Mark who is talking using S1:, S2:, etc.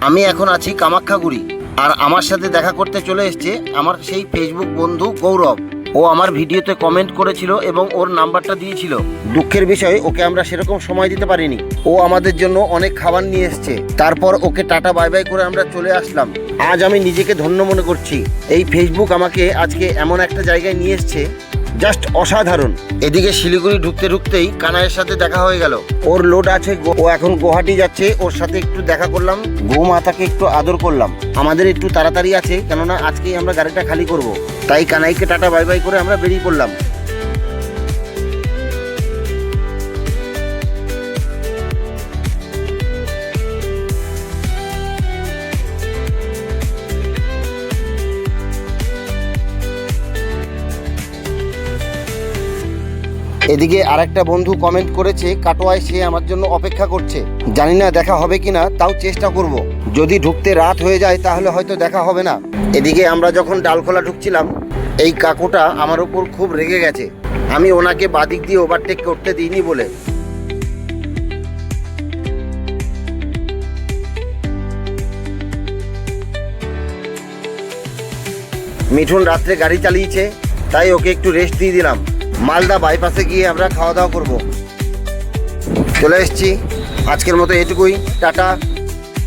S1: আমি এখন আছি কামাখ্যাগুড়ি, আর আমার সাথে দেখা করতে চলে এসছে আমার সেই ফেসবুক বন্ধু গৌরব। ও আমার ভিডিওতে কমেন্ট করেছিল এবং ওর নাম্বারটা দিয়েছিল। দুঃখের বিষয়, ওকে আমরা সেরকম সময় দিতে পারিনি। ও আমাদের জন্য অনেক খাবার নিয়ে এসছে। তারপর ওকে টাটা বাই বাই করে আমরা চলে আসলাম। আজ আমি নিজেকে ধন্য মনে করছি। এই ফেসবুক আমাকে আজকে এমন একটা জায়গায় নিয়ে এসছে, জাস্ট অসাধারণ। এদিকে শিলিগুড়ি ঢুকতে ঢুকতেই কানাইয়ের সাথে দেখা হয়ে গেল। ওর লোড আছে, ও এখন গুয়াহাটি যাচ্ছে। ওর সাথে একটু দেখা করলাম, গো মাতাকে একটু আদর করলাম। আমাদের একটু তাড়াতাড়ি আছে, কেননা আজকেই আমরা গাড়িটা খালি করব। তাই কানাইকে টাটা বাই বাই করে আমরা বেরিয়ে পড়লাম। এদিকে আরেকটা বন্ধু কমেন্ট করেছে কাটোয়ায় সে আমার জন্য অপেক্ষা করছে। জানি না দেখা হবে কিনা, তাও চেষ্টা করব। যদি ঢুকতে রাত হয়ে যায় তাহলে হয়তো দেখা হবে না। এদিকে আমরা যখন ডালখোলা ঢুকছিলাম, এই কাকুটা আমার উপর খুব রেগে গেছে। আমি ওনাকে বাদিক দিয়ে ওভারটেক করতে দিইনি বলে। মিঠুন রাত্রে গাড়ি চালিয়েছে, তাই ওকে একটু রেস্ট দিয়ে দিলাম। মালদা বাইপাসে গিয়ে আমরা খাওয়া দাওয়া করব। চলে এসেছি, আজকের মতো এটুকুই। টাটা।